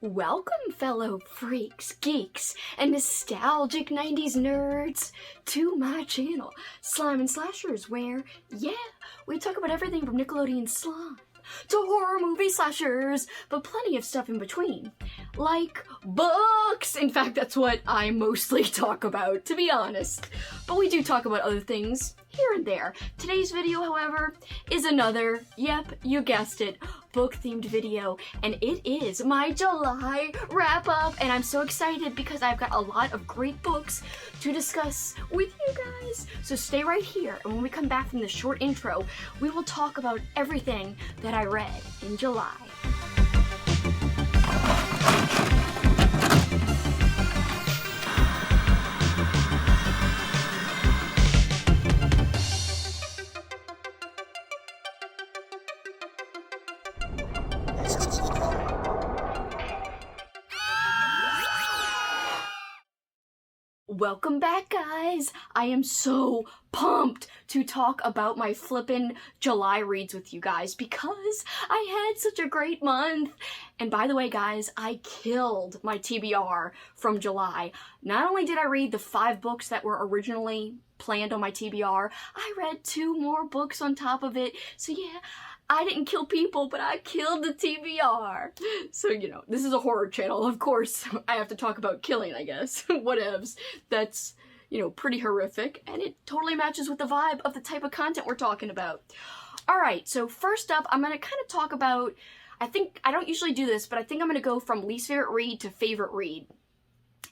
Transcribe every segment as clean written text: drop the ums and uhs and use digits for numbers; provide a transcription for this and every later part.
Welcome, fellow freaks, geeks, and nostalgic 90s nerds to my channel, Slime and Slashers, where, yeah, we talk about everything from Nickelodeon slime to horror movie slashers, but plenty of stuff in between, like books. In fact, that's what I mostly talk about, to be honest. But we do talk about other things here and there. Today's video, however, is another, yep, you guessed it, book-themed video, and it is my July wrap-up, and I'm so excited because I've got a lot of great books to discuss with you guys. So stay right here, and when we come back from this short intro, we will talk about everything that I read in July. Welcome back, guys! I am so pumped to talk about my flippin' July reads with you guys because I had such a great month. And by the way, guys, I killed my TBR from July. Not only did I read the 5 books that were originally planned on my TBR, I read 2 more books on top of it. So yeah, I didn't kill people, but I killed the TBR. So, you know, this is a horror channel. Of course, I have to talk about killing, I guess. Whatevs. That's, you know, pretty horrific. And it totally matches with the vibe of the type of content we're talking about. Alright, so first up, I'm going to kind of talk about, I don't usually do this, but I think I'm going to go from least favorite read to favorite read.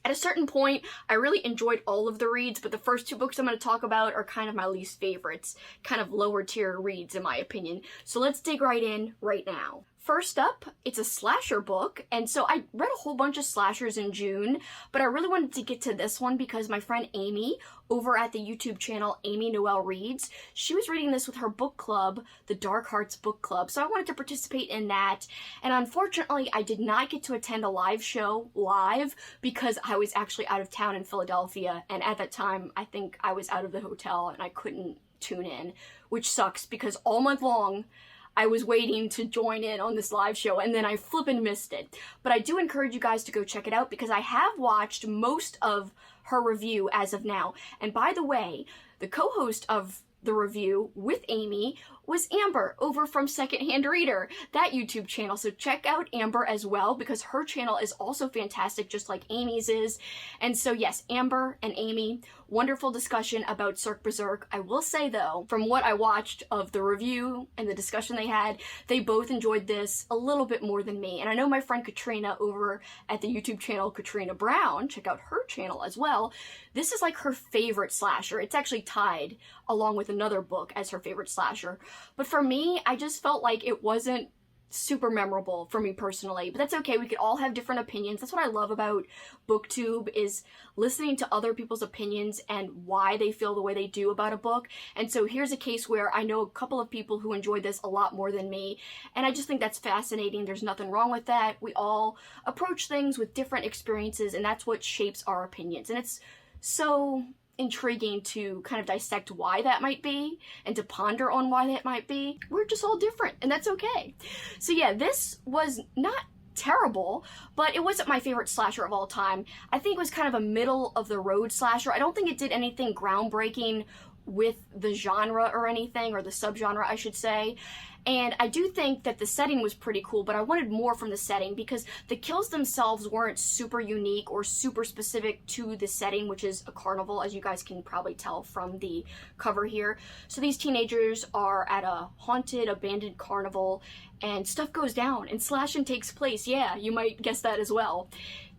At a certain point, I really enjoyed all of the reads, but the first 2 books I'm going to talk about are kind of my least favorites, kind of lower tier reads in my opinion. So let's dig right in right now. First up, it's a slasher book, and so I read a whole bunch of slashers in June, but I really wanted to get to this one because my friend Amy, over at the YouTube channel Amy Noel Reads, she was reading this with her book club, the Dark Hearts Book Club, so I wanted to participate in that, and unfortunately I did not get to attend a live show live because I was actually out of town in Philadelphia, and at that time I think I was out of the hotel and I couldn't tune in, which sucks because all month long I was waiting to join in on this live show, and then I flippin' missed it. But I do encourage you guys to go check it out because I have watched most of her review as of now. And by the way, the co-host of the review with Amy was Amber over from Secondhand Reader, that YouTube channel. So check out Amber as well because her channel is also fantastic, just like Amy's is. And so yes, Amber and Amy, wonderful discussion about Cirque Berserk. I will say though, from what I watched of the review and the discussion they had, they both enjoyed this a little bit more than me. And I know my friend Katrina over at the YouTube channel Katrina Brown, check out her channel as well. This is like her favorite slasher. It's actually tied along with another book as her favorite slasher. But for me, I just felt like it wasn't super memorable for me personally, but that's okay. We could all have different opinions. That's what I love about BookTube, is listening to other people's opinions and why they feel the way they do about a book. And so here's a case where I know a couple of people who enjoyed this a lot more than me, and I just think that's fascinating. There's nothing wrong with that. We all approach things with different experiences, and that's what shapes our opinions. And it's so intriguing to kind of dissect why that might be and to ponder on why that might be. We're just all different, and that's okay. So yeah, this was not terrible, but it wasn't my favorite slasher of all time. I think it was kind of a middle of the road slasher. I don't think it did anything groundbreaking with the genre or anything, or the subgenre I should say. And I do think that the setting was pretty cool, but I wanted more from the setting because the kills themselves weren't super unique or super specific to the setting, which is a carnival, as you guys can probably tell from the cover here. So these teenagers are at a haunted, abandoned carnival, and stuff goes down, and slashing takes place. Yeah, you might guess that as well,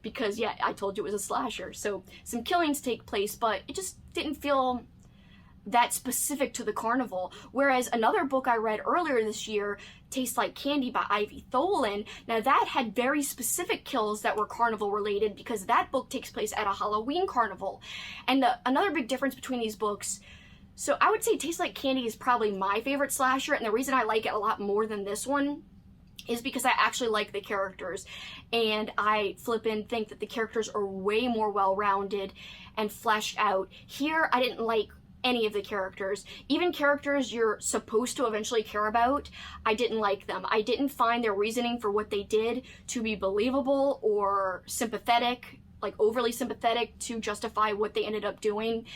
because yeah, I told you it was a slasher. So some killings take place, but it just didn't feel that specific to the carnival. Whereas another book I read earlier this year, Tastes Like Candy by Ivy Tholen, now that had very specific kills that were carnival related because that book takes place at a Halloween carnival. And another big difference between these books, so I would say Tastes Like Candy is probably my favorite slasher, and the reason I like it a lot more than this one is because I actually like the characters, and I flippin' think that the characters are way more well-rounded and fleshed out. Here, I didn't like any of the characters. Even characters you're supposed to eventually care about, I didn't like them. I didn't find their reasoning for what they did to be believable or sympathetic, like overly sympathetic to justify what they ended up doing.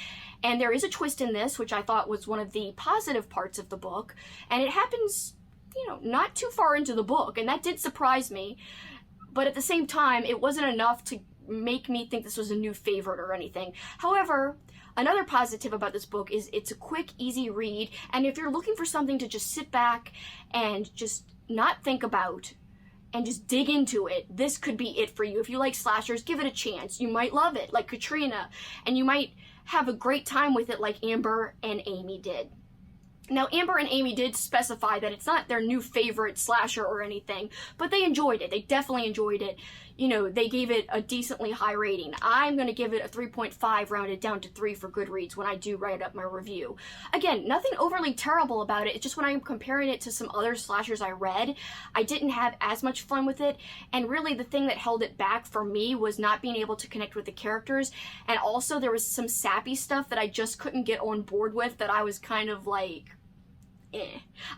And there is a twist in this, which I thought was one of the positive parts of the book, and it happens, you know, not too far into the book, and that did surprise me. But at the same time, it wasn't enough to make me think this was a new favorite or anything. However, another positive about this book is it's a quick, easy read, and if you're looking for something to just sit back and just not think about and just dig into it, this could be it for you. If you like slashers, give it a chance. You might love it, like Katrina, and you might have a great time with it like Amber and Amy did. Now, Amber and Amy did specify that it's not their new favorite slasher or anything, but they enjoyed it. They definitely enjoyed it. You know, they gave it a decently high rating. I'm going to give it a 3.5 rounded down to 3 for Goodreads when I do write up my review. Again, nothing overly terrible about it. It's just when I'm comparing it to some other slashers I read, I didn't have as much fun with it. And really the thing that held it back for me was not being able to connect with the characters. And also there was some sappy stuff that I just couldn't get on board with, that I was kind of like,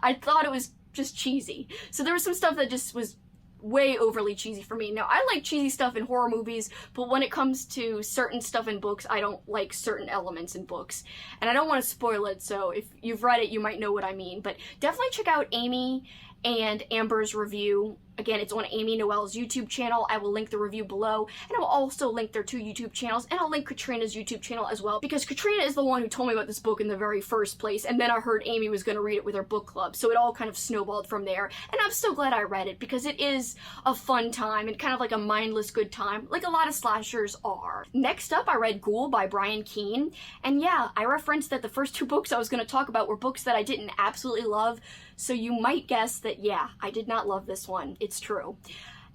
I thought it was just cheesy. So there was some stuff that just was way overly cheesy for me. Now, I like cheesy stuff in horror movies, but when it comes to certain stuff in books, I don't like certain elements in books. And I don't want to spoil it, so if you've read it, you might know what I mean. But definitely check out Amy and Amber's review. Again, it's on Amy Noel's YouTube channel. I will link the review below, and I will also link their 2 YouTube channels, and I'll link Katrina's YouTube channel as well, because Katrina is the one who told me about this book in the very first place, and then I heard Amy was going to read it with her book club, so it all kind of snowballed from there, and I'm so glad I read it, because it is a fun time, and kind of like a mindless good time, like a lot of slashers are. Next up, I read Ghoul by Brian Keene, and yeah, I referenced that the first 2 books I was going to talk about were books that I didn't absolutely love, so you might guess that, yeah, I did not love this one. It's true.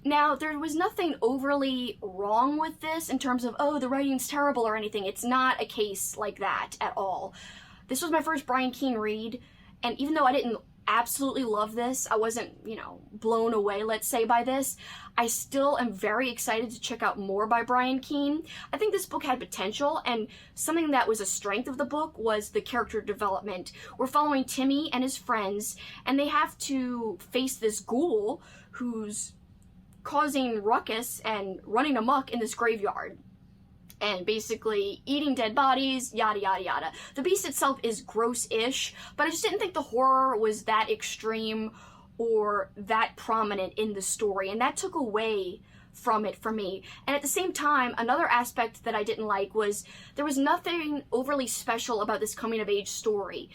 Now, there was nothing overly wrong with this in terms of, oh, the writing's terrible or anything. It's not a case like that at all. This was my first Brian Keene read, and even though I didn't absolutely love this, I wasn't, you know, blown away, let's say, by this, I still am very excited to check out more by Brian Keene. I think this book had potential, and something that was a strength of the book was the character development. We're following Timmy and his friends, and they have to face this ghoul who's causing ruckus and running amok in this graveyard, and basically eating dead bodies, yada yada yada. The beast itself is gross-ish, but I just didn't think the horror was that extreme or that prominent in the story, and that took away from it for me. And at the same time, another aspect that I didn't like was there was nothing overly special about this coming-of-age story.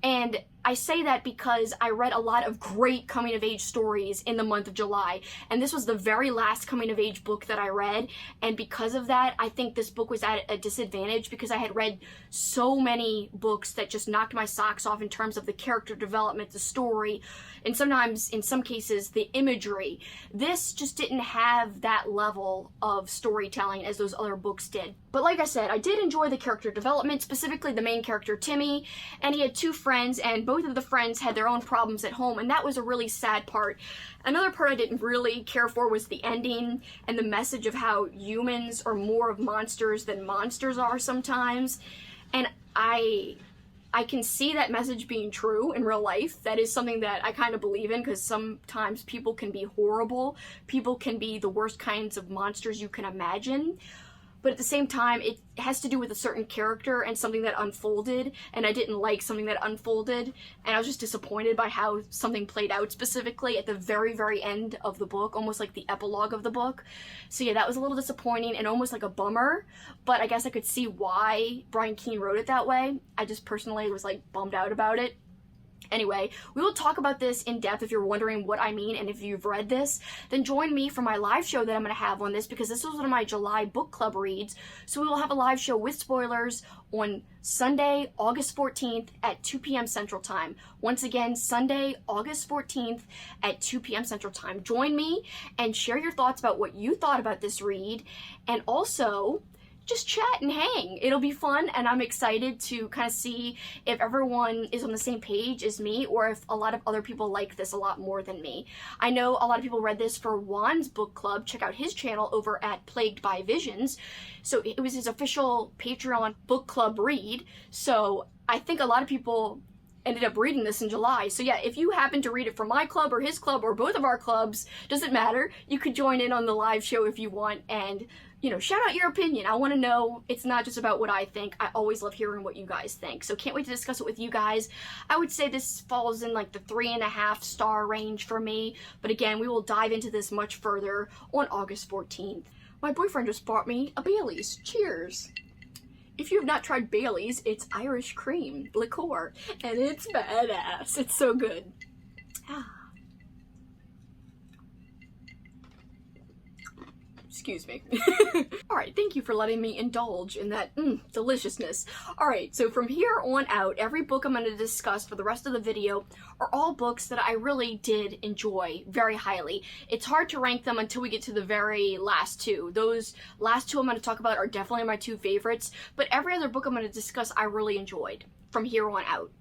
And I say that because I read a lot of great coming-of-age stories in the month of July, and this was the very last coming-of-age book that I read, and because of that, I think this book was at a disadvantage because I had read so many books that just knocked my socks off in terms of the character development, the story, and sometimes, in some cases, the imagery. This just didn't have that level of storytelling as those other books did. But like I said, I did enjoy the character development, specifically the main character, Timmy, and he had 2 friends, and both of the friends had their own problems at home, and that was a really sad part. Another part I didn't really care for was the ending and the message of how humans are more of monsters than monsters are sometimes. And I can see that message being true in real life. That is something that I kind of believe in, because sometimes people can be horrible. People can be the worst kinds of monsters you can imagine. But at the same time, it has to do with a certain character and something that unfolded, and I didn't like something that unfolded, and I was just disappointed by how something played out specifically at the very, very end of the book, almost like the epilogue of the book. So yeah, that was a little disappointing and almost like a bummer, but I guess I could see why Brian Keene wrote it that way. I just personally was like bummed out about it. Anyway, we will talk about this in depth if you're wondering what I mean, and if you've read this, then join me for my live show that I'm going to have on this, because this was one of my July book club reads, so we will have a live show with spoilers on Sunday, August 14th at 2 p.m. Central Time. Once again, Sunday, August 14th at 2 p.m. Central Time. Join me and share your thoughts about what you thought about this read, and also just chat and hang. It'll be fun, and I'm excited to kind of see if everyone is on the same page as me, or if a lot of other people like this a lot more than me. I know a lot of people read this for Juan's book club. Check out his channel over at Plagued by Visions. So it was his official Patreon book club read. So I think a lot of people ended up reading this in July. So yeah, if you happen to read it from my club or his club or both of our clubs, doesn't matter. You could join in on the live show if you want, and you know, shout out your opinion. I want to know. It's not just about what I think. I always love hearing what you guys think. So can't wait to discuss it with you guys. I would say this falls in like the 3.5 star range for me. But again, we will dive into this much further on August 14th. My boyfriend just bought me a Bailey's. Cheers. If you have not tried Bailey's, it's Irish cream liqueur, and it's badass. It's so good. Ah. Excuse me. Alright, thank you for letting me indulge in that deliciousness. Alright, so from here on out, every book I'm going to discuss for the rest of the video are all books that I really did enjoy very highly. It's hard to rank them until we get to the very last two. Those last two I'm going to talk about are definitely my two favorites, but every other book I'm going to discuss I really enjoyed from here on out.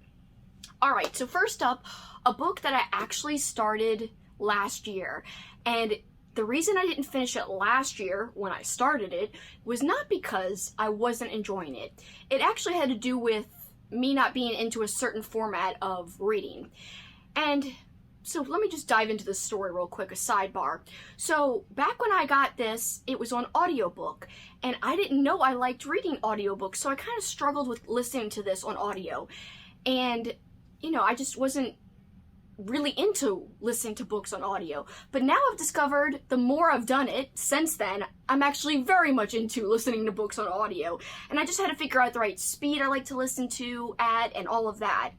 Alright, so first up, a book that I actually started last year, and the reason I didn't finish it last year when I started it was not because I wasn't enjoying it. It actually had to do with me not being into a certain format of reading. And so let me just dive into the story real quick, a sidebar. So back when I got this, it was on audiobook, and I didn't know I liked reading audiobooks, so I kind of struggled with listening to this on audio. And, you know, I just wasn't really into listening to books on audio. But now I've discovered the more I've done it since then, I'm actually very much into listening to books on audio. And I just had to figure out the right speed I like to listen to at and all of that.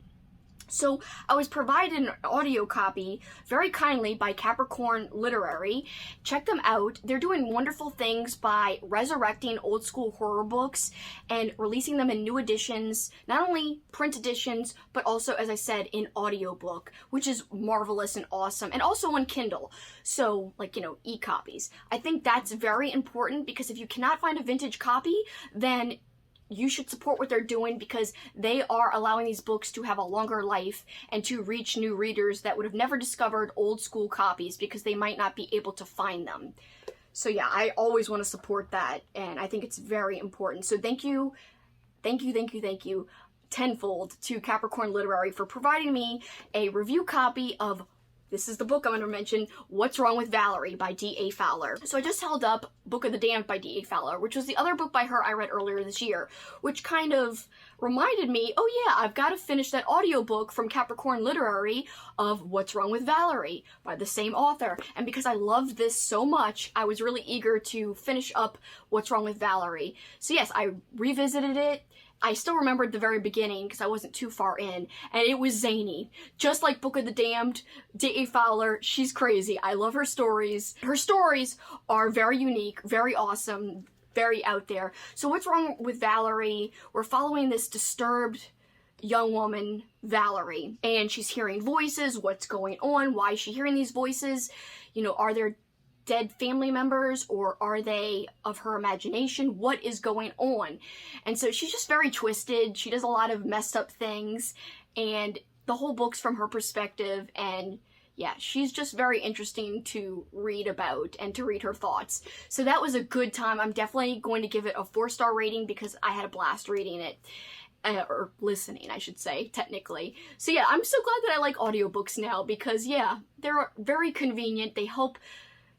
So I was provided an audio copy very kindly by Capricorn Literary. Check them out. They're doing wonderful things by resurrecting old school horror books and releasing them in new editions, not only print editions, but also, as I said, in audiobook, which is marvelous and awesome, and also on Kindle. So, like, you know, e-copies. I think that's very important, because if you cannot find a vintage copy, then you should support what they're doing, because they are allowing these books to have a longer life and to reach new readers that would have never discovered old school copies because they might not be able to find them. So yeah, I always want to support that, and I think it's very important. So thank you tenfold to Capricorn Literary for providing me a review copy of, this is the book I'm going to mention, What's Wrong with Valerie by D.A. Fowler. So I just held up Book of the Damned by D.A. Fowler, which was the other book by her I read earlier this year, which kind of reminded me, oh yeah, I've got to finish that audiobook from Capricorn Literary of What's Wrong with Valerie by the same author. And because I loved this so much, I was really eager to finish up What's Wrong with Valerie. So yes, I revisited it. I still remembered the very beginning because I wasn't too far in, and it was zany. Just like Book of the Damned, D.A. Fowler, she's crazy. I love her stories. Her stories are very unique, very awesome, very out there. So What's Wrong with Valerie? We're following this disturbed young woman, Valerie, and she's hearing voices. What's going on? Why is she hearing these voices? You know, are there dead family members, or are they of her imagination? What is going on? And so she's just very twisted. She does a lot of messed up things, and the whole book's from her perspective, and yeah, she's just very interesting to read about and to read her thoughts. So that was a good time. I'm definitely going to give it a 4-star rating because I had a blast reading it. Or listening, I should say, technically. So yeah, I'm so glad that I like audiobooks now, because yeah, they're very convenient. They help,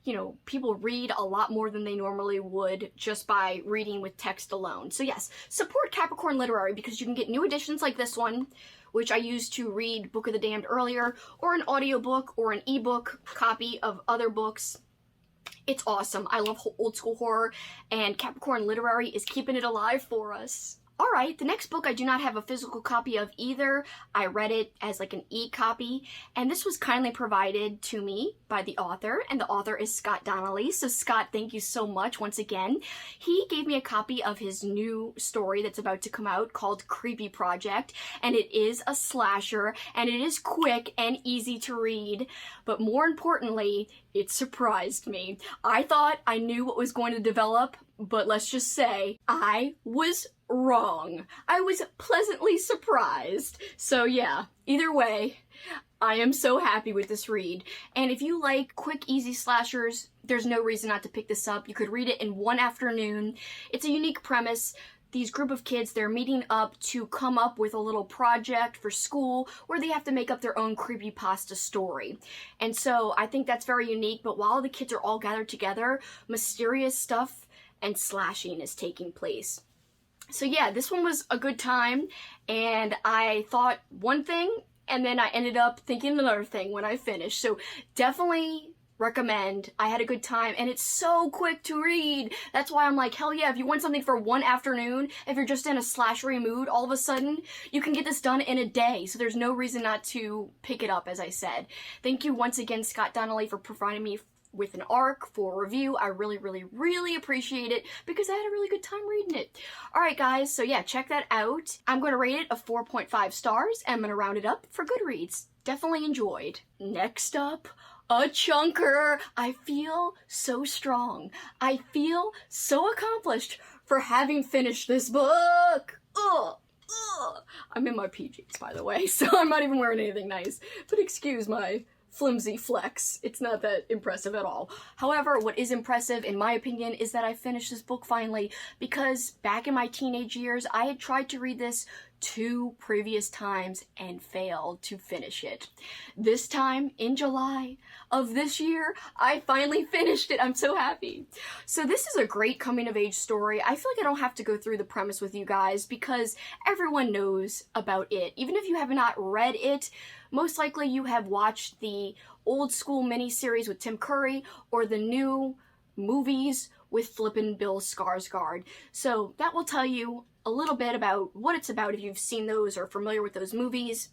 you know, people read a lot more than they normally would just by reading with text alone. So yes, support Capricorn Literary, because you can get new editions like this one, which I used to read Book of the Damned earlier, or an audiobook or an ebook copy of other books. It's awesome. I love old school horror, and Capricorn Literary is keeping it alive for us. Alright, the next book I do not have a physical copy of either. I read it as like an e-copy, and this was kindly provided to me by the author, and the author is Scott Donnelly. So Scott, thank you so much once again. He gave me a copy of his new story that's about to come out called Creepy Project, and it is a slasher, and it is quick and easy to read, but more importantly, it surprised me. I thought I knew what was going to develop, but let's just say I was wrong. I was pleasantly surprised. So yeah, either way, I am so happy with this read. And if you like quick, easy slashers, there's no reason not to pick this up. You could read it in one afternoon. It's a unique premise. These group of kids, they're meeting up to come up with a little project for school where they have to make up their own creepypasta story. And so I think that's very unique, but while the kids are all gathered together, mysterious stuff and slashing is taking place. So yeah, this one was a good time, and I thought one thing, and then I ended up thinking another thing when I finished. So definitely recommend. I had a good time, and it's so quick to read. That's why I'm like, hell yeah, if you want something for one afternoon, if you're just in a slashery mood, all of a sudden, you can get this done in a day. So there's no reason not to pick it up, as I said. Thank you once again, Scott Donnelly, for providing me with an arc for review. I really, really, really appreciate it because I had a really good time reading it. Alright guys, so yeah, check that out. I'm going to rate it a 4.5 stars, and I'm going to round it up for Goodreads. Definitely enjoyed. Next up, a chunker. I feel so strong. I feel so accomplished for having finished this book. Ugh. I'm in my PJs, by the way, so I'm not even wearing anything nice. But excuse my flimsy flex. It's not that impressive at all. However, what is impressive, in my opinion, is that I finished this book finally, because back in my teenage years, I had tried to read this 2 previous times and failed to finish it. This time, in July of this year, I finally finished it. I'm so happy. So this is a great coming-of-age story. I feel like I don't have to go through the premise with you guys because everyone knows about it. Even if you have not read it, most likely you have watched the old school miniseries with Tim Curry or the new movies with flippin' Bill Skarsgård. So that will tell you a little bit about what it's about if you've seen those or familiar with those movies.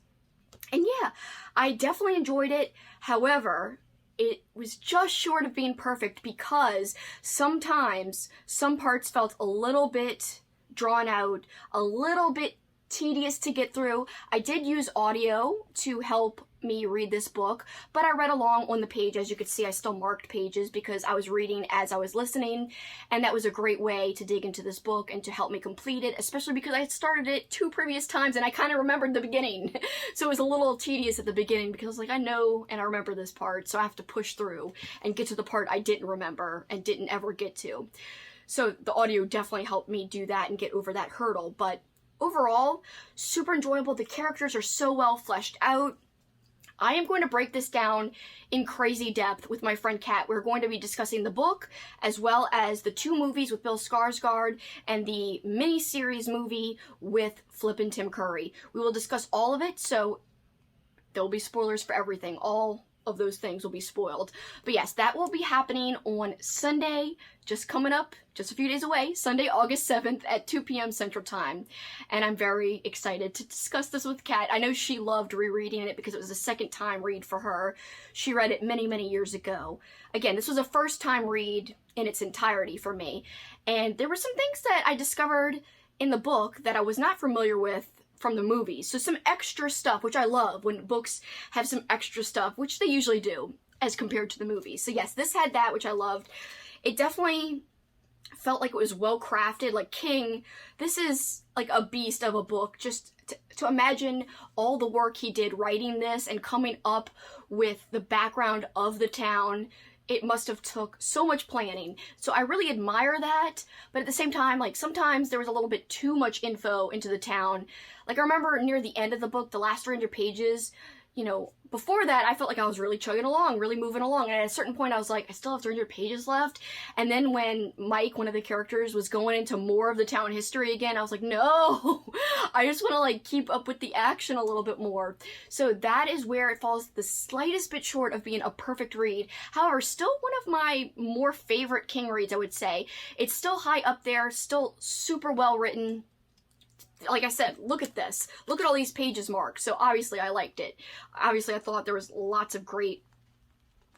And yeah, I definitely enjoyed it. However, it was just short of being perfect because sometimes some parts felt a little bit drawn out, a little bit tedious to get through. I did use audio to help me read this book, but I read along on the page. As you could see, I still marked pages because I was reading as I was listening, and that was a great way to dig into this book and to help me complete it, especially because I had started it 2 previous times and I kind of remembered the beginning. So it was a little tedious at the beginning because I was like, I know and I remember this part, so I have to push through and get to the part I didn't remember and didn't ever get to. So the audio definitely helped me do that and get over that hurdle, but overall, super enjoyable. The characters are so well fleshed out. I am going to break this down in crazy depth with my friend Kat. We're going to be discussing the book, as well as the 2 movies with Bill Skarsgård and the mini-series movie with flippin' Tim Curry. We will discuss all of it, so there will be spoilers for everything. All of those things will be spoiled. But yes, that will be happening on Sunday, just coming up, just a few days away, Sunday, August 7th at 2 p.m. Central Time. And I'm very excited to discuss this with Kat. I know she loved rereading it because it was a second time read for her. She read it many, many years ago. Again, this was a first time read in its entirety for me. And there were some things that I discovered in the book that I was not familiar with from the movies. So some extra stuff, which I love when books have some extra stuff, which they usually do as compared to the movies. So yes, this had that, which I loved. It definitely felt like it was well crafted. Like King, this is like a beast of a book. Just to imagine all the work he did writing this and coming up with the background of the town. It must have took so much planning. So I really admire that, but at the same time, like, sometimes there was a little bit too much info into the town. Like, I remember near the end of the book, the last 300 pages, you know, before that, I felt like I was really chugging along, really moving along, and at a certain point, I was like, I still have 300 pages left, and then when Mike, one of the characters, was going into more of the town history again, I was like, no! I just want to, like, keep up with the action a little bit more. So that is where it falls the slightest bit short of being a perfect read. However, still one of my more favorite King reads, I would say. It's still high up there, still super well written. Like I said, look at this. Look at all these pages marked. So obviously I liked it. Obviously I thought there was lots of great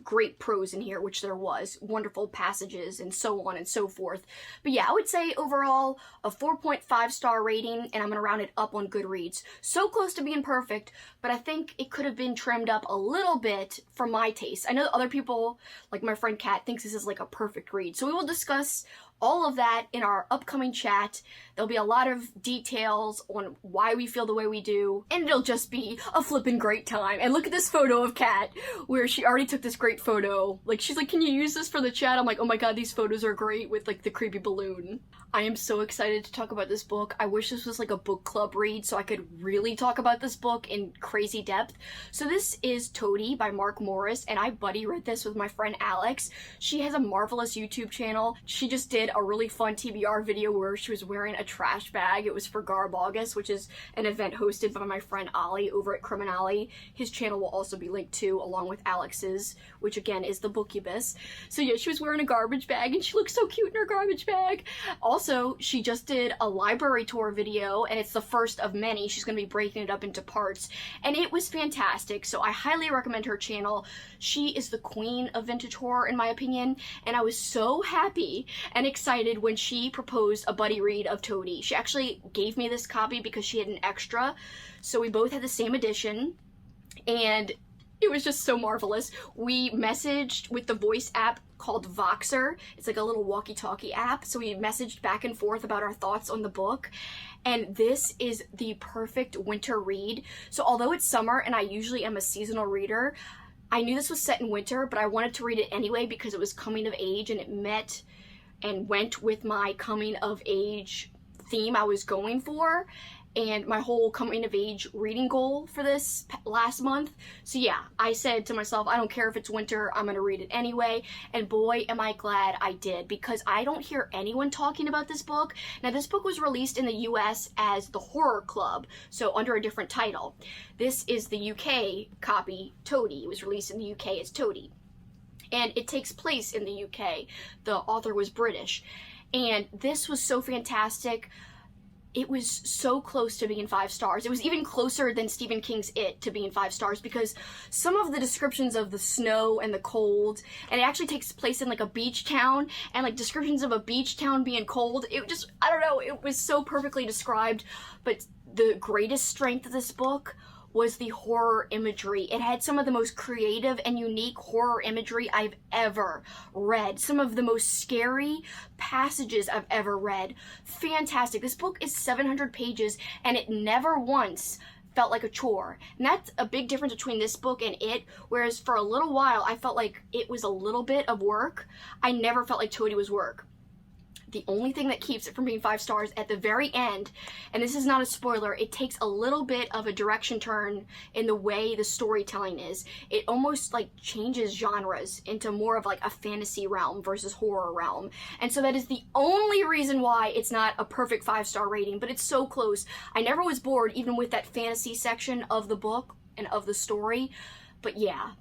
great prose in here, which there was, wonderful passages and so on and so forth. But yeah, I would say overall a 4.5 star rating, and I'm gonna round it up on Goodreads. So close to being perfect, but I think it could have been trimmed up a little bit for my taste. I know other people, like my friend Kat, thinks this is like a perfect read. So we will discuss all of that in our upcoming chat. There'll be a lot of details on why we feel the way we do, and it'll just be a flippin' great time. And look at this photo of Kat, where she already took this great photo. Like, she's like, can you use this for the chat? I'm like, oh my god, these photos are great with like the creepy balloon. I am so excited to talk about this book. I wish this was like a book club read so I could really talk about this book in crazy depth. So this is Toady by Mark Morris, and I buddy read this with my friend Alex. She has a marvelous YouTube channel. She just did a really fun TBR video where she was wearing a trash bag. It was for Garb August, which is an event hosted by my friend Ollie over at Criminale. His channel will also be linked to, along with Alex's, which again is the Bookubus. So yeah, she was wearing a garbage bag and she looks so cute in her garbage bag. Also, she just did a library tour video, and it's the first of many. She's going to be breaking it up into parts, and it was fantastic, so I highly recommend her channel. She is the queen of vintage horror, in my opinion, and I was so happy and excited when she proposed a buddy read of Toady. She actually gave me this copy because she had an extra, so we both had the same edition, and it was just so marvelous. We messaged with the voice app called Voxer. It's like a little walkie-talkie app. So we messaged back and forth about our thoughts on the book. And this is the perfect winter read. So although it's summer and I usually am a seasonal reader, I knew this was set in winter, but I wanted to read it anyway because it was coming of age and it met and went with my coming of age theme I was going for, and my whole coming of age reading goal for this last month. So yeah, I said to myself, I don't care if it's winter, I'm gonna read it anyway, and boy am I glad I did, because I don't hear anyone talking about this book. Now this book was released in the US as The Horror Club, so under a different title. This is the UK copy, Toady. It was released in the UK as Toady, and it takes place in the UK. The author was British, and this was so fantastic. It was so close to being 5 stars. It was even closer than Stephen King's It to being 5 stars, because some of the descriptions of the snow and the cold, and it actually takes place in like a beach town, and like descriptions of a beach town being cold, it just, I don't know, it was so perfectly described. But the greatest strength of this book was the horror imagery. It had some of the most creative and unique horror imagery I've ever read. Some of the most scary passages I've ever read. Fantastic. This book is 700 pages and it never once felt like a chore. And that's a big difference between this book and It, whereas for a little while I felt like it was a little bit of work. I never felt like Toady was work. The only thing that keeps it from being 5 stars at the very end, and this is not a spoiler, it takes a little bit of a direction turn in the way the storytelling is. It almost like changes genres into more of like a fantasy realm versus horror realm. And so that is the only reason why it's not a perfect 5-star rating, but it's so close. I never was bored even with that fantasy section of the book and of the story. But yeah,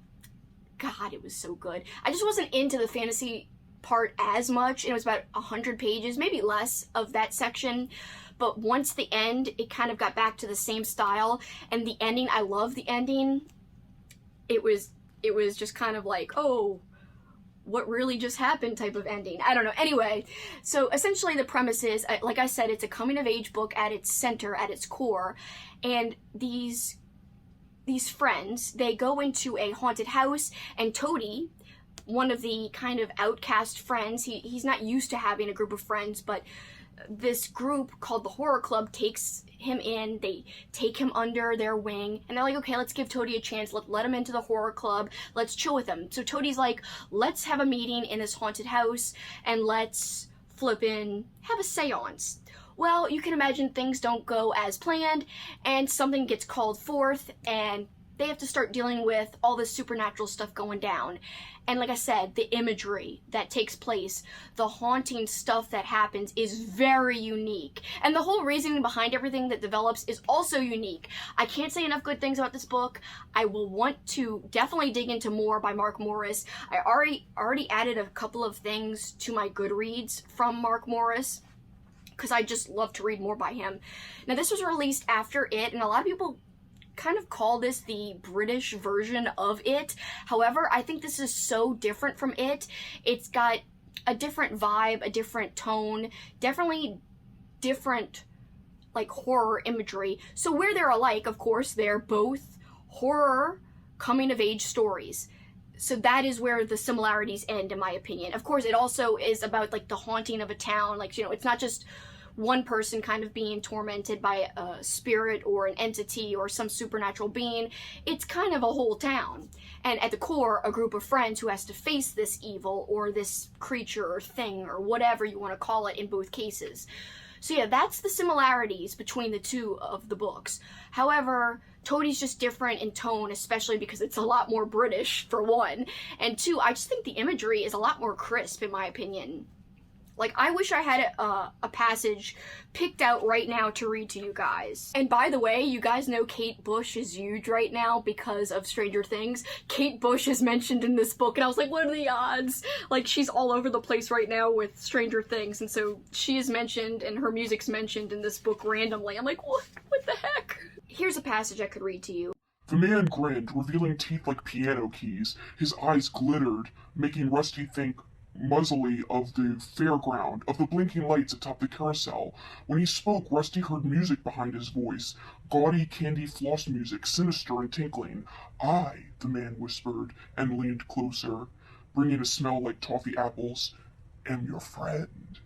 God, it was so good. I just wasn't into the fantasy part as much. It was about 100 pages, maybe less, of that section, but once the end, it kind of got back to the same style. And the ending, I love the ending. It was just kind of like, oh, what really just happened type of ending. I don't know. Anyway, so essentially the premise is, like I said, it's a coming of age book at its center, at its core, and these friends, they go into a haunted house, and Toady, one of the kind of outcast friends, he's not used to having a group of friends, but this group called the Horror Club takes him in, they take him under their wing, and they're like, okay, let's give Toady a chance, let him into the Horror Club, let's chill with him. So Toady's like, let's have a meeting in this haunted house, and let's flippin' have a seance. Well, you can imagine things don't go as planned, and something gets called forth, and they have to start dealing with all this supernatural stuff going down. And like I said, the imagery that takes place, the haunting stuff that happens is very unique. And the whole reasoning behind everything that develops is also unique. I can't say enough good things about this book. I will want to definitely dig into more by Mark Morris. I already added a couple of things to my Goodreads from Mark Morris, because I just love to read more by him. Now this was released after It, and a lot of people kind of call this the British version of it. However, I think this is so different from it. It's got a different vibe, a different tone, definitely different, like, horror imagery. So where they're alike, of course, they're both horror coming-of-age stories. So that is where the similarities end, in my opinion. Of course, it also is about, like, the haunting of a town. Like, you know, it's not just one person kind of being tormented by a spirit or an entity or some supernatural being. It's kind of a whole town. And at the core, a group of friends who has to face this evil or this creature or thing or whatever you want to call it in both cases. So yeah, that's the similarities between the two of the books. However, Toadie's just different in tone, especially because it's a lot more British, for one. And two, I just think the imagery is a lot more crisp, in my opinion. Like, I wish I had a passage picked out right now to read to you guys. And by the way, you guys know Kate Bush is huge right now because of Stranger Things. Kate Bush is mentioned in this book, and I was like, what are the odds? Like, she's all over the place right now with Stranger Things, and so she is mentioned, and her music's mentioned in this book randomly. I'm like, what the heck? Here's a passage I could read to you. The man grinned, revealing teeth like piano keys. His eyes glittered, making Rusty think muzzily of the fairground, of the blinking lights atop the carousel. When he spoke, Rusty heard music behind his voice, gaudy candy floss music, sinister and tinkling. I, the man whispered, and leaned closer, bringing a smell like toffee apples, am your friend.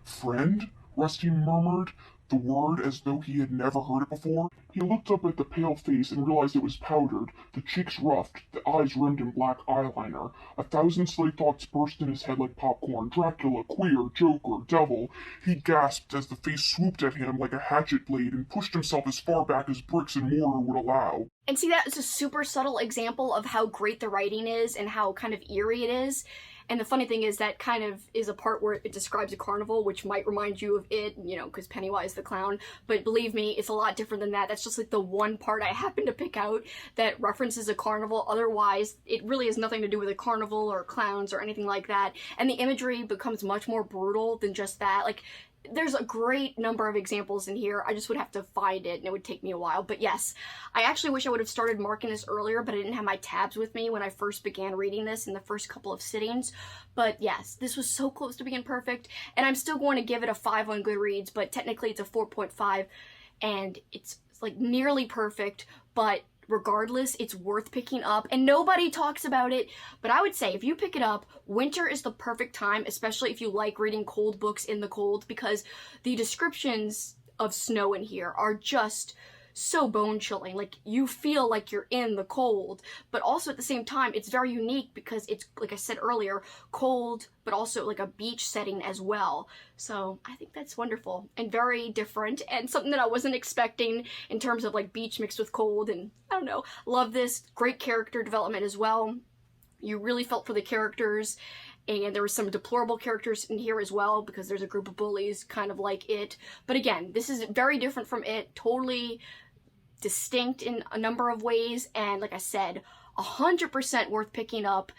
Friend? Rusty murmured, the word as though he had never heard it before. He looked up at the pale face and realized it was powdered, the cheeks roughed, the eyes rimmed in black eyeliner. 1,000 silly thoughts burst in his head like popcorn. Dracula, queer, Joker, devil. He gasped as the face swooped at him like a hatchet blade and pushed himself as far back as bricks and mortar would allow. And see, that is a super subtle example of how great the writing is and how kind of eerie it is. And the funny thing is that kind of is a part where it describes a carnival, which might remind you of it, you know, because Pennywise the clown. But believe me, it's a lot different than that. That's just like the one part I happen to pick out that references a carnival. Otherwise, it really has nothing to do with a carnival or clowns or anything like that. And the imagery becomes much more brutal than just that. Like, there's a great number of examples in here. I just would have to find it, and it would take me a while. But yes, I actually wish I would have started marking this earlier, but I didn't have my tabs with me when I first began reading this in the first couple of sittings. But yes, this was so close to being perfect, and I'm still going to give it a 5 on Goodreads, but technically it's a 4.5, and it's like nearly perfect, but regardless, it's worth picking up, and nobody talks about it, but I would say if you pick it up, winter is the perfect time, especially if you like reading cold books in the cold, because the descriptions of snow in here are just so bone-chilling. Like, you feel like you're in the cold, but also at the same time, it's very unique because it's, like I said earlier, cold, but also like a beach setting as well. So I think that's wonderful and very different and something that I wasn't expecting in terms of like beach mixed with cold, and I don't know, love this. Great character development as well. You really felt for the characters, and there were some deplorable characters in here as well because there's a group of bullies kind of like it. But again, this is very different from it, totally distinct in a number of ways, and like I said, 100% worth picking up.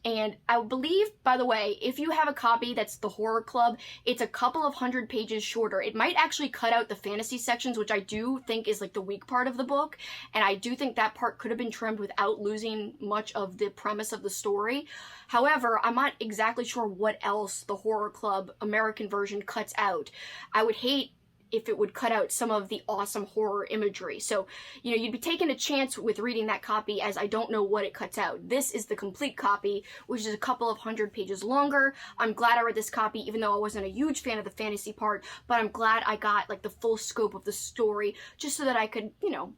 And I believe, by the way, if you have a copy that's the Horror Club, it's a couple of 100 pages shorter. It might actually cut out the fantasy sections, which I do think is like the weak part of the book, and I do think that part could have been trimmed without losing much of the premise of the story. However, I'm not exactly sure what else the Horror Club American version cuts out. I would hate if it would cut out some of the awesome horror imagery. So, you know, you'd be taking a chance with reading that copy, as I don't know what it cuts out. This is the complete copy, which is a couple of 100 pages longer. I'm glad I read this copy, even though I wasn't a huge fan of the fantasy part, but I'm glad I got like the full scope of the story, just so that I could, you know,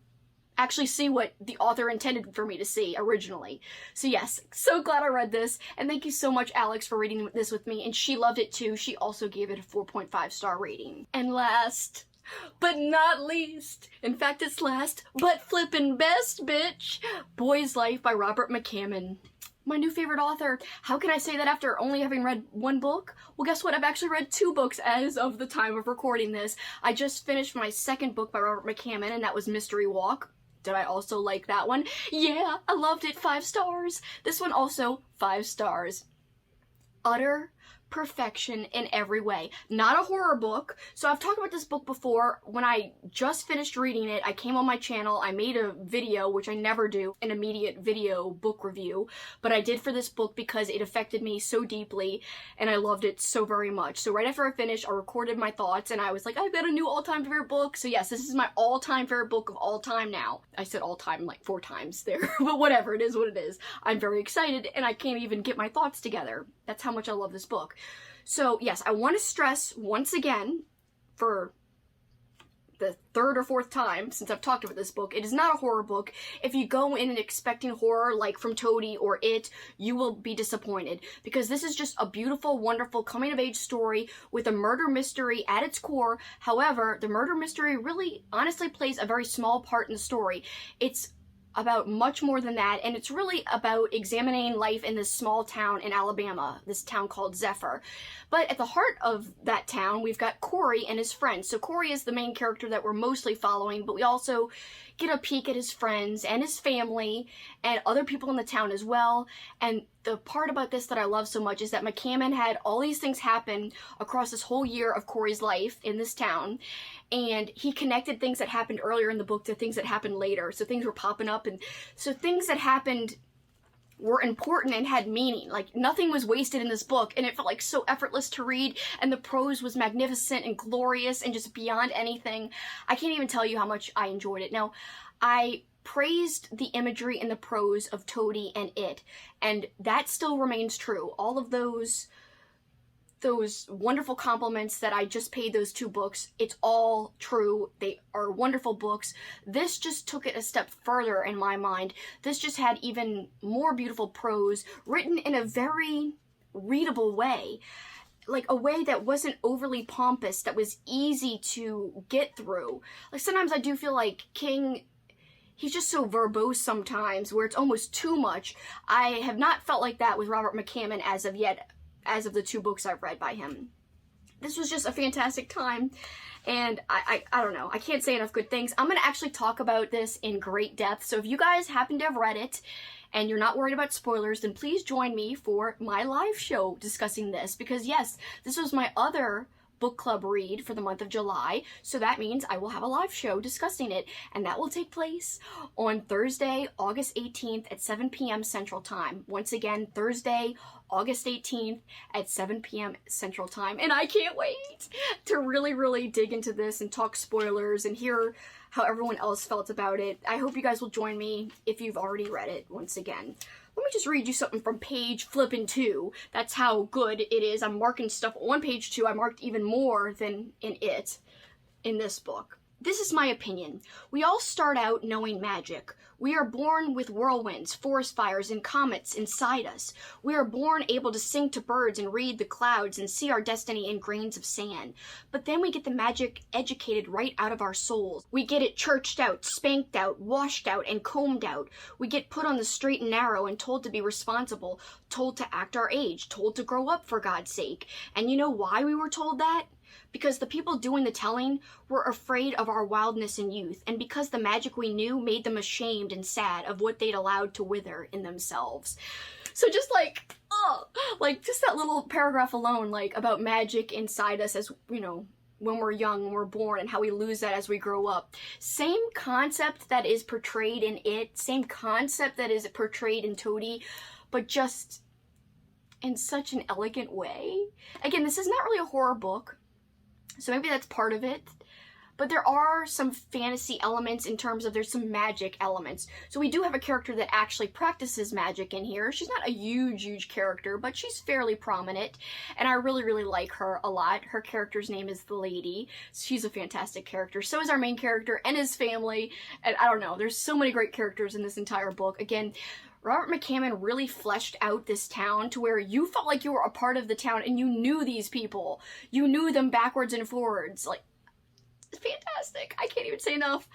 actually see what the author intended for me to see originally. So yes, so glad I read this, and thank you so much, Alex, for reading this with me, and she loved it too. She also gave it a 4.5 star rating. And last but not least, in fact it's last but flippin' best, bitch, Boy's Life by Robert McCammon. My new favorite author. How can I say that after only having read one book? Well, guess what? I've actually read 2 books as of the time of recording this. I just finished my second book by Robert McCammon, and that was Mystery Walk. Did I also like that one? Yeah, I loved it. 5 stars. This one also 5 stars. Utter perfection in every way. Not a horror book. So I've talked about this book before. When I just finished reading it, I came on my channel, I made a video, which I never do, an immediate video book review, but I did for this book because it affected me so deeply and I loved it so very much. So right after I finished, I recorded my thoughts and I was like, I've got a new all-time favorite book. So yes, this is my all-time favorite book of all time now. I said all time like 4 times there, but whatever, it is what it is. I'm very excited and I can't even get my thoughts together. That's how much I love this book. So yes, I want to stress once again, for the 3rd or 4th time since I've talked about this book, it is not a horror book. If you go in and expecting horror like from Toady or It, you will be disappointed, because this is just a beautiful, wonderful coming-of-age story with a murder mystery at its core. However, the murder mystery really honestly plays a very small part in the story. It's about much more than that, and it's really about examining life in this small town in Alabama, this town called Zephyr. But at the heart of that town, we've got Corey and his friends. So Corey is the main character that we're mostly following, but we also get a peek at his friends and his family and other people in the town as well. And the part about this that I love so much is that McCammon had all these things happen across this whole year of Corey's life in this town, and he connected things that happened earlier in the book to things that happened later. So things were popping up, and so things that happened were important and had meaning. Like, nothing was wasted in this book, and it felt like so effortless to read, and the prose was magnificent and glorious and just beyond anything. I can't even tell you how much I enjoyed it. Now, I praised the imagery and the prose of Toady and It, and that still remains true. All of those wonderful compliments that I just paid those 2 books, it's all true. They are wonderful books. This just took it a step further in my mind. This just had even more beautiful prose, written in a very readable way. Like a way that wasn't overly pompous, that was easy to get through. Like, sometimes I do feel like King, he's just so verbose sometimes, where it's almost too much. I have not felt like that with Robert McCammon as of yet, as of the 2 books I've read by him. This was just a fantastic time, and I don't know, I can't say enough good things. I'm going to actually talk about this in great depth, so if you guys happen to have read it, and you're not worried about spoilers, then please join me for my live show discussing this, because yes, this was my other book club read for the month of July, so that means I will have a live show discussing it, and that will take place on Thursday, August 18th at 7 p.m. Central Time. Once again, Thursday, August 18th at 7 p.m. Central Time, and I can't wait to really dig into this and talk spoilers and hear how everyone else felt about it. I hope you guys will join me if you've already read it once again. Let me just read you something from page flippin' 2. That's how good it is. I'm marking stuff on page 2. I marked even more than in this book. This is my opinion. We all start out knowing magic. We are born with whirlwinds, forest fires, and comets inside us. We are born able to sing to birds and read the clouds and see our destiny in grains of sand. But then we get the magic educated right out of our souls. We get it churched out, spanked out, washed out, and combed out. We get put on the straight and narrow and told to be responsible, told to act our age, told to grow up for God's sake. And you know why we were told that? Because the people doing the telling were afraid of our wildness and youth, and because the magic we knew made them ashamed and sad of what they'd allowed to wither in themselves. So just like, just that little paragraph alone, like, about magic inside us as, you know, when we're young, when we're born, and how we lose that as we grow up. Same concept that is portrayed in It, same concept that is portrayed in Toady, but just in such an elegant way. Again, this is not really a horror book, so maybe that's part of it, but there are some fantasy elements in terms of there's some magic elements. So we do have a character that actually practices magic in here. She's not a huge character, but she's fairly prominent, and I really like her a lot. Her character's name is The Lady. She's a fantastic character. So is our main character and his family, and I don't know, there's so many great characters in this entire book. Again, Robert McCammon really fleshed out this town to where you felt like you were a part of the town and you knew these people. You knew them backwards and forwards. Like, it's fantastic. I can't even say enough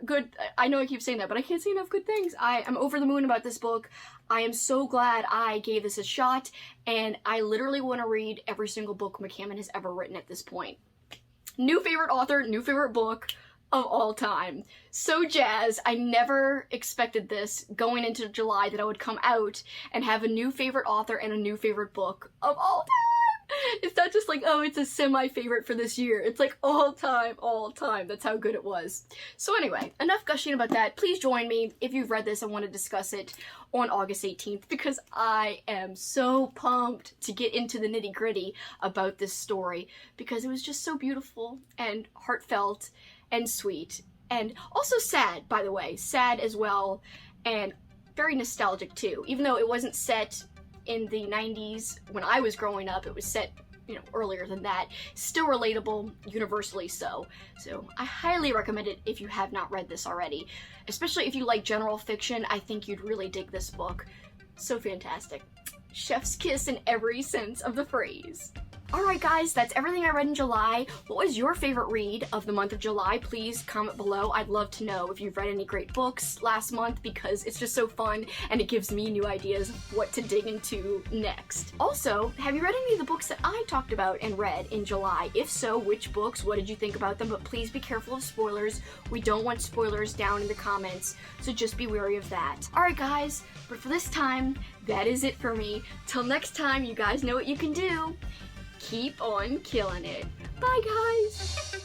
good. I know I keep saying that, but I can't say enough good things. I am over the moon about this book. I am so glad I gave this a shot, and I literally want to read every single book McCammon has ever written at this point. New favorite author, new favorite book of all time. So jazzed. I never expected this going into July, that I would come out and have a new favorite author and a new favorite book of all time. It's not just like, oh, it's a semi-favorite for this year. It's like all time. That's how good it was. So anyway, enough gushing about that. Please join me if you've read this and want to discuss it on August 18th, because I am so pumped to get into the nitty-gritty about this story, because it was just so beautiful and heartfelt and sweet, and also sad, by the way. Sad as well, and very nostalgic too. Even though it wasn't set in the 90s when I was growing up, it was set, earlier than that. Still relatable, universally so. So I highly recommend it if you have not read this already. Especially if you like general fiction, I think you'd really dig this book. So fantastic. Chef's kiss in every sense of the phrase. Alright guys, that's everything I read in July. What was your favorite read of the month of July? Please comment below. I'd love to know if you've read any great books last month, because it's just so fun and it gives me new ideas of what to dig into next. Also, have you read any of the books that I talked about and read in July? If so, which books? What did you think about them? But please be careful of spoilers. We don't want spoilers down in the comments, so just be wary of that. Alright guys, but for this time, that is it for me. Till next time, you guys know what you can do. Keep on killing it. Bye, guys!